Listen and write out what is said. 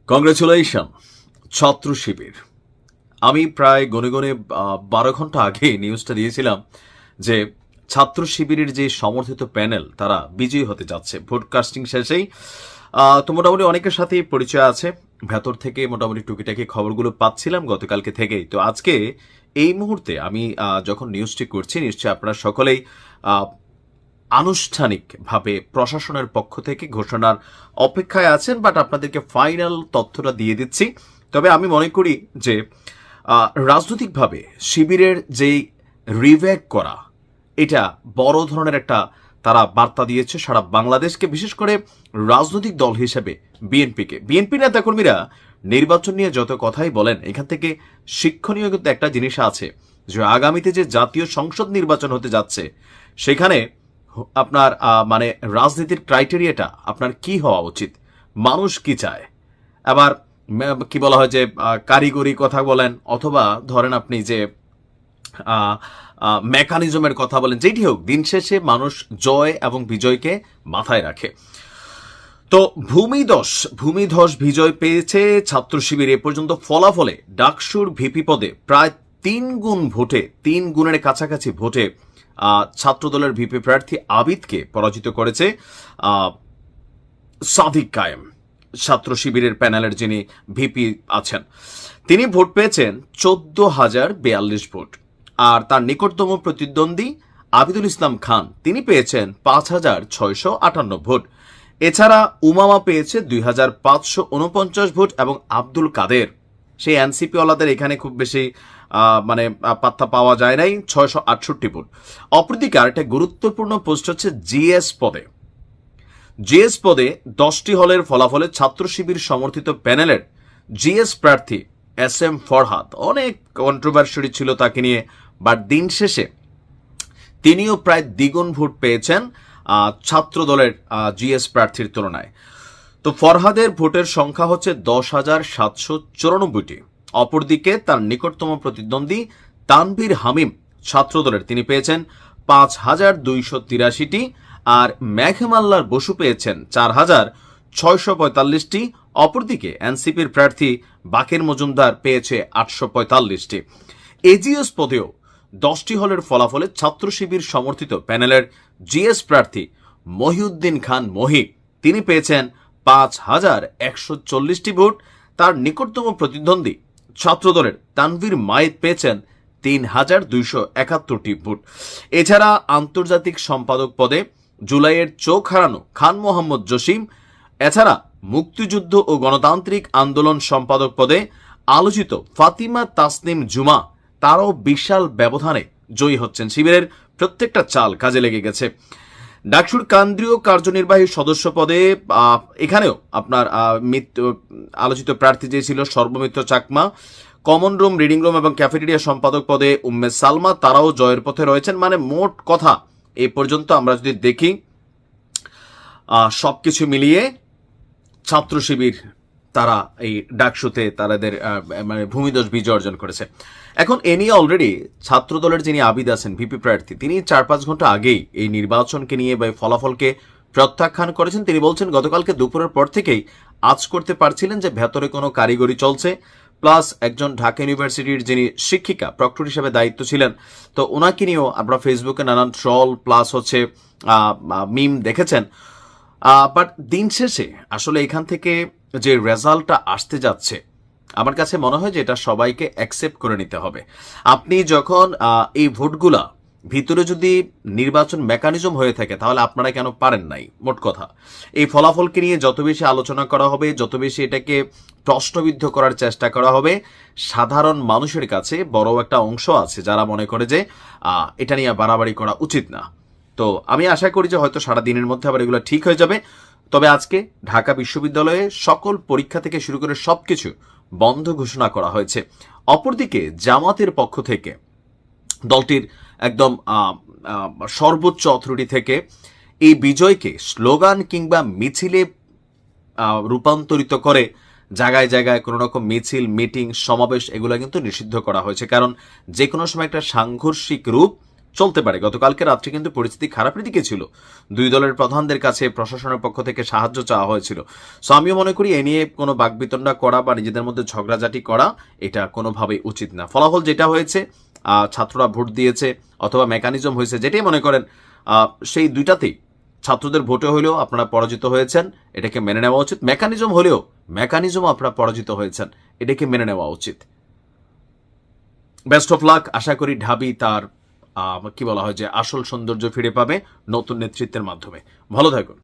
Congratulation ছাত্র শিবির। আমি প্রায় গনে গনে 12 ঘন্টা আগে নিউজটা দিয়েছিলাম যে ছাত্র শিবিরের যে সমর্থিত প্যানেল তারা বিজয়ী হতে যাচ্ছে ভোটকাস্টিং শেষেই। তো মোটামুটি অনেকের সাথেই পরিচয় আছে, ভেতর থেকে মোটামুটি টুকিটাকি খবরগুলো পাচ্ছিলাম গতকালকে থেকেই। তো আজকে এই মুহূর্তে আমি যখন নিউজটি করছি, নিশ্চয়ই আপনারা সকলেই আনুষ্ঠানিকভাবে প্রশাসনের পক্ষ থেকে ঘোষণার অপেক্ষায় আছেন, বাট আপনাদেরকে ফাইনাল তথ্যটা দিয়ে দিচ্ছি। তবে আমি মনে করি যে রাজনৈতিকভাবে শিবিরের যেই রিভ্যাক করা, এটা বড় ধরনের একটা তারা বার্তা দিয়েছে সারা বাংলাদেশকে, বিশেষ করে রাজনৈতিক দল হিসেবে বিএনপিকে। বিএনপি নেতাকর্মীরা নির্বাচন নিয়ে যত কথাই বলেন, এখান থেকে শিক্ষণীয় কিন্তু একটা জিনিস আছে যে আগামীতে যে জাতীয় সংসদ নির্বাচন হতে যাচ্ছে, সেখানে আপনার মানে রাজনীতির ক্রাইটেরিয়াটা আপনার কি হওয়া উচিত, মানুষ কি চায়, আবার কি বলা হয় যে কারিগরি কথা বলেন অথবা ধরেন আপনি যে মেকানিজমের কথা বলেন, যেটি হোক, দিন শেষে মানুষ জয় এবং বিজয়কে মাথায় রাখে। তো ভূমিধস বিজয় পেয়েছে ছাত্র শিবির। এ পর্যন্ত ফলাফলে ডাকসুর ভিপি পদে প্রায় 3 গুণ ভোটে, 3 গুণের কাছাকাছি ভোটে ছাত্রদলের ভিপি প্রার্থী আবিদকে পরাজিত করেছে সাদিক কায়েম। ছাত্র শিবিরের প্যানেলের যিনি ভিপি আছেন, তিনি ভোট পেয়েছেন 14,042 ভোট। আর তার নিকটতম প্রতিদ্বন্দ্বী আবিদুল ইসলাম খান, তিনি পেয়েছেন 5,658 ভোট। এছাড়া উমামা পেয়েছে 2,549 ভোট এবং আব্দুল কাদের, সেই এনসিপি ওয়ালাদের এখানে খুব বেশি মানে পাত্তা পাওয়া যায় নাই, 668 ভোট। অপরদিকে আরেকটা গুরুত্বপূর্ণ পোস্ট হচ্ছে জিএস পদে। 10টি হলের ফলাফলে ছাত্র শিবির সমর্থিত প্যানেলের জিএস প্রার্থী SM ফরহাদ, অনেক কন্ট্রোভার্সি ছিল তাকে নিয়ে, বাট দিন শেষে তিনিও প্রায় দ্বিগুণ ভোট পেয়েছেন ছাত্র দলের জিএস প্রার্থীর তুলনায়। তো ফরহাদের ভোটের সংখ্যা হচ্ছে 10,794টি। অপরদিকে তার নিকটতম প্রতিদ্বন্দ্বী তানভীর হামিম ছাত্রদলের, তিনি পেয়েছেন 5,283টি। আর মেঘমাল্লার বসু পেয়েছেন 4,645টি। অপরদিকে এনসিপির প্রার্থী বাকের মজুমদার পেয়েছে 845টি। এজিএস পদেও 10টি হলের ফলাফলে ছাত্র শিবির সমর্থিত প্যানেলের জিএস প্রার্থী মহিউদ্দিন খান মহি, তিনি পেয়েছেন 5,140টি ভোট। তার নিকটতম প্রতিদ্বন্দ্বী ছাত্রদলের তানভীর মায়েদ পেয়েছেন 3,271টি ভোট। এছাড়া আন্তর্জাতিক সম্পাদক পদে জুলাইয়ের চোখ হারানো খান মোহাম্মদ জসিম, এছাড়া মুক্তিযুদ্ধ ও গণতান্ত্রিক আন্দোলন সম্পাদক পদে আলোচিত ফাতিমা তাসনিম জুমা, তারাও বিশাল ব্যবধানে জয়ী হচ্ছেন। শিবিরের প্রত্যেকটা চাল কাজে লেগে গেছে। ডাকসুর কেন্দ্রীয় কার্যনির্বাহী সদস্য পদে এখানেও আপনার আলোচিত প্রার্থী যে ছিল Sarbamitra Chakma, common room, reading room এবং ক্যাফেটেরিয়া সম্পাদক পদে উম্মে সালমা, তারাও জয়ের পথে রয়েছেন। মানে মোট কথা এই পর্যন্ত আমরা যদি দেখি, সবকিছু মিলিয়ে ছাত্র শিবির তারা এই ডাকসুতে তাদের মানে ভূমিধস বিজয় অর্জন করেছে। এখন এ নিয়ে অলরেডি ছাত্র দলের যিনি আবিদ আছেন ভিপি প্রার্থী, তিনি 4-5 ঘন্টা আগেই এই নির্বাচনকে নিয়ে বা ফলাফলকে প্রত্যাখ্যান করেছেন। তিনি বলছেন গতকালকে দুপুরের পর থেকেই আজ করতে পারছিলেন যে ভেতরে কোনো কারিগরি চলছে, প্লাস একজন ঢাকা ইউনিভার্সিটির যিনি শিক্ষিকা প্রক্টর হিসেবে দায়িত্ব ছিলেন, তো ওনাকে নিয়েও আপনারা ফেসবুকে নানান ট্রল প্লাস হচ্ছে মিম দেখেছেন। বাট দিন শেষে আসলে এখান থেকে যে রেজাল্টটা আসতে যাচ্ছে, আমার কাছে মনে হয় যে এটা সবাইকে অ্যাকসেপ্ট করে নিতে হবে। আপনি যখন এই ভোটগুলা ভিতরে যদি নির্বাচন মেকানিজম হয়ে থাকে, তাহলে আপনারা কেন পারেন নাই? মোট কথা এই ফলাফলকে নিয়ে যত বেশি আলোচনা করা হবে, যত বেশি এটাকে প্রশ্নবিদ্ধ করার চেষ্টা করা হবে, সাধারণ মানুষের কাছে বড় একটা অংশ আছে যারা মনে করে যে এটা নিয়ে বাড়াবাড়ি করা উচিত না। তো আমি আশা করি যে হয়তো সারা দিনের মধ্যে আবার এগুলো ঠিক হয়ে যাবে। তবে আজকে ঢাকা বিশ্ববিদ্যালয়ে সকল পরীক্ষা থেকে শুরু করে সবকিছু বন্ধ ঘোষণা করা হয়েছে। অপরদিকে জামাতের পক্ষ থেকে, দলটির একদম সর্বোচ্চ অথরিটি থেকে এই বিজয়কে স্লোগান কিংবা মিছিলে রূপান্তরিত করে জায়গায় জায়গায় কোনো রকম মিছিল, মিটিং, সমাবেশ এগুলো কিন্তু নিষিদ্ধ করা হয়েছে। কারণ যে কোনো সময় একটা সাংঘর্ষিক রূপ চলতে পারে। গতকালকে রাত্রে কিন্তু পরিস্থিতি খারাপের দিকে ছিল, দুই দলের প্রধানদের কাছে প্রশাসনের পক্ষ থেকে সাহায্য চাওয়া হয়েছিল। সো আমিও মনে করি এ নিয়ে কোনো বাকবিতণ্ডা করা বা নিজেদের মধ্যে ঝগড়াঝাটি করা এটা কোনোভাবেই উচিত না। ফলাফল যেটা হয়েছে, ছাত্ররা ভোট দিয়েছে অথবা মেকানিজম হয়েছে, যেটাই মনে করেন সেই দুইটাতেই ছাত্রদের ভোটে হলেও আপনারা পরাজিত হয়েছেন, এটাকে মেনে নেওয়া উচিত। মেকানিজম হলেও আপনারা পরাজিত হয়েছেন, এটাকে মেনে নেওয়া উচিত। Best of luck. আশা করি ঢাবি তার কি বলা হয় যে আসল সৌন্দর্য ফিরে পাবে নতুন নেতৃত্বের মাধ্যমে। ভালো থাকুন।